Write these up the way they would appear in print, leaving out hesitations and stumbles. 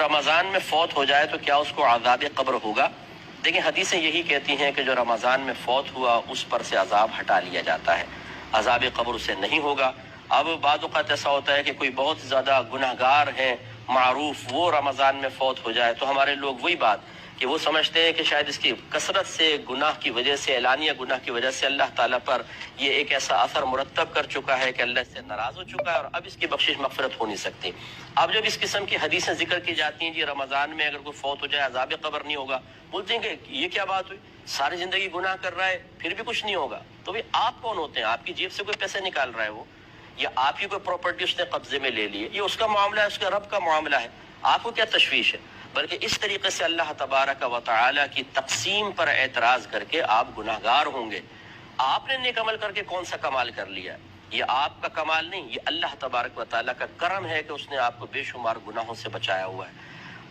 رمضان میں فوت ہو جائے تو کیا اس کو عذاب قبر ہوگا؟ دیکھیں حدیثیں یہی کہتی ہیں کہ جو رمضان میں فوت ہوا اس پر سے عذاب ہٹا لیا جاتا ہے، عذاب قبر اسے نہیں ہوگا۔ اب بعض اوقات ایسا ہوتا ہے کہ کوئی بہت زیادہ گناہگار ہیں معروف، وہ رمضان میں فوت ہو جائے تو ہمارے لوگ وہی بات کہ وہ سمجھتے ہیں کہ شاید اس کی کثرت سے گناہ کی وجہ سے، اعلانیہ گناہ کی وجہ سے اللہ تعالیٰ پر یہ ایک ایسا اثر مرتب کر چکا ہے کہ اللہ اس سے ناراض ہو چکا ہے اور اب اس کی بخشش مغفرت ہو نہیں سکتی۔ اب جب اس قسم کی حدیثیں ذکر کی جاتی ہیں جی رمضان میں اگر کوئی فوت ہو جائے عذاب قبر نہیں ہوگا، بولتے ہیں کہ یہ کیا بات ہوئی، ساری زندگی گناہ کر رہا ہے پھر بھی کچھ نہیں ہوگا، تو بھئی آپ کون ہوتے ہیں؟ آپ کی جیب سے کوئی پیسے نکال رہا ہے وہ، یا آپ کی کوئی پراپرٹی اس نے قبضے میں لے لی ہے، یہ اس کا معاملہ ہے، اس کا رب کا معاملہ ہے، آپ کو کیا تشویش ہے؟ بلکہ اس طریقے سے اللہ تبارک و تعالی کی تقسیم پر اعتراض کر کے آپ گناہگار ہوں گے۔ آپ نے نیک عمل کر کے کون سا کمال کر لیا؟ یہ آپ کا کمال نہیں، یہ اللہ تبارک و تعالی کا کرم ہے کہ اس نے آپ کو بے شمار گناہوں سے بچایا ہوا ہے،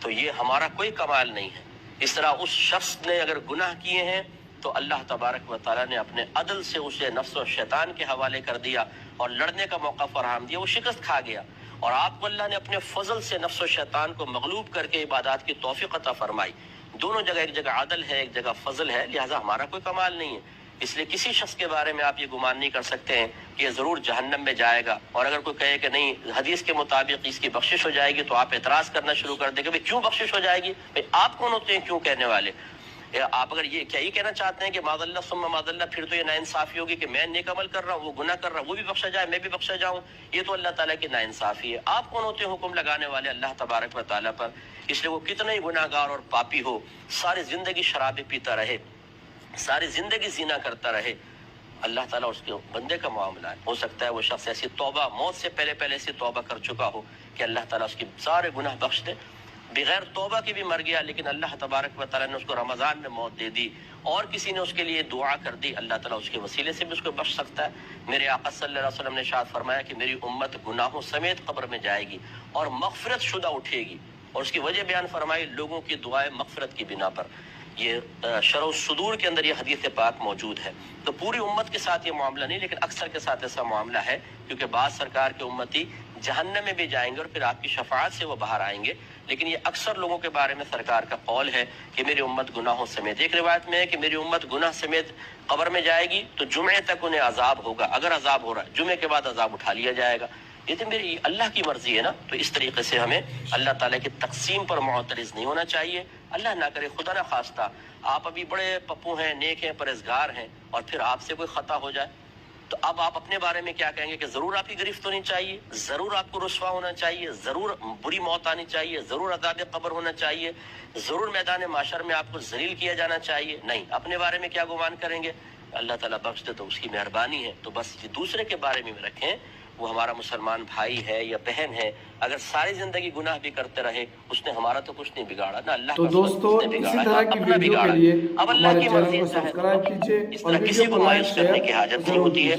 تو یہ ہمارا کوئی کمال نہیں ہے۔ اس طرح اس شخص نے اگر گناہ کیے ہیں تو اللہ تبارک و تعالی نے اپنے عدل سے اسے نفس و شیطان کے حوالے کر دیا اور لڑنے کا موقع فراہم دیا، وہ شکست کھا گیا، اور آپ کو اللہ نے اپنے فضل سے نفس و شیطان کو مغلوب کر کے عبادات کی توفیق عطا فرمائی۔ دونوں جگہ، ایک جگہ عدل ہے ایک جگہ فضل ہے، لہٰذا ہمارا کوئی کمال نہیں ہے۔ اس لیے کسی شخص کے بارے میں آپ یہ گمان نہیں کر سکتے ہیں کہ یہ ضرور جہنم میں جائے گا، اور اگر کوئی کہے کہ نہیں حدیث کے مطابق اس کی بخشش ہو جائے گی تو آپ اعتراض کرنا شروع کر دیں کہ بھئی کیوں بخشش ہو جائے گی؟ بھئی آپ کون ہوتے ہیں کیوں کہنے والے؟ آپ اگر یہ کہنا چاہتے ہیں کہ معاذ اللہ ثم معاذ اللہ، پھر تو یہ ناانصافی ہوگی کہ میں نیک عمل کر رہا ہوں، وہ گناہ کر رہا ہوں، وہ بھی بخشا جائے میں بھی بخشا جاؤں، یہ تو اللہ تعالیٰ کی ناانصافی ہے۔ آپ کون ہوتے ہیں حکم لگانے والے اللہ تبارک و تعالیٰ پر؟ اس لیے وہ کتنے ہی گناہ گار اور پاپی ہو، ساری زندگی شرابیں پیتا رہے، ساری زندگی زنا کرتا رہے، اللہ تعالیٰ اس کے بندے کا معاملہ ہے۔ ہو سکتا ہے وہ شخص ایسی توبہ، موت سے پہلے ایسی توبہ کر چکا ہو کہ اللہ تعالیٰ اس کی سارے گناہ بخش دے، بغیر توبہ کی بھی مر گیا لیکن اللہ تبارک و تعالیٰ نے اس کو رمضان میں موت دے دی، اور کسی نے اس کے لیے دعا کر دی، اللہ تعالیٰ اس کے وسیلے سے بھی اس کو بخش سکتا ہے۔ میرے آقا صلی اللہ علیہ وسلم نے ارشاد فرمایا کہ میری امت گناہوں سمیت قبر میں جائے گی اور مغفرت شدہ اٹھے گی، اور اس کی وجہ بیان فرمائی لوگوں کی دعائیں مغفرت کی بنا پر۔ یہ شرح الصدور کے اندر یہ حدیث پاک موجود ہے۔ تو پوری امت کے ساتھ یہ معاملہ نہیں، لیکن اکثر کے ساتھ ایسا معاملہ ہے، کیونکہ بعض سرکار کے امتی جہنم میں بھی جائیں گے اور پھر آپ کی شفاعت سے وہ باہر آئیں گے، لیکن یہ اکثر لوگوں کے بارے میں سرکار کا قول ہے کہ میری امت گناہوں سمیت۔ ایک روایت میں ہے کہ میری امت گناہ سمیت قبر میں جائے گی تو جمعے تک انہیں عذاب ہوگا، اگر عذاب ہو رہا ہے جمعے کے بعد عذاب اٹھا لیا جائے گا۔ یہ تو میری اللہ کی مرضی ہے نا، تو اس طریقے سے ہمیں اللہ تعالیٰ کی تقسیم پر معترض نہیں ہونا چاہیے۔ اللہ نہ کرے، خدا نہ خواستہ آپ ابھی بڑے پپو ہیں، نیک ہیں، پرہیزگار ہیں، اور پھر آپ سے کوئی خطا ہو جائے تو اب آپ اپنے بارے میں کیا کہیں گے کہ ضرور آپ کی گرفت ہونی چاہیے، ضرور آپ کو رسوا ہونا چاہیے، ضرور بری موت آنی چاہیے، ضرور عذاب قبر ہونا چاہیے، ضرور میدان معاشر میں آپ کو ذلیل کیا جانا چاہیے؟ نہیں، اپنے بارے میں کیا گمان کریں گے؟ اللہ تعالیٰ بخش دے تو اس کی مہربانی ہے، تو بس یہ دوسرے کے بارے میں رکھیں، وہ ہمارا مسلمان بھائی ہے یا بہن ہے، اگر ساری زندگی گناہ بھی کرتے رہے اس نے ہمارا تو کچھ نہیں بگاڑا نا، اللہ تو دوستو اسی طرح کی ویڈیو کے لیے اب اللہ کی مرضی ہے، سبسکرائب کیجئے اس طرح کسی کو مایوس کرنے کی حاجت نہیں ہوتی ہے۔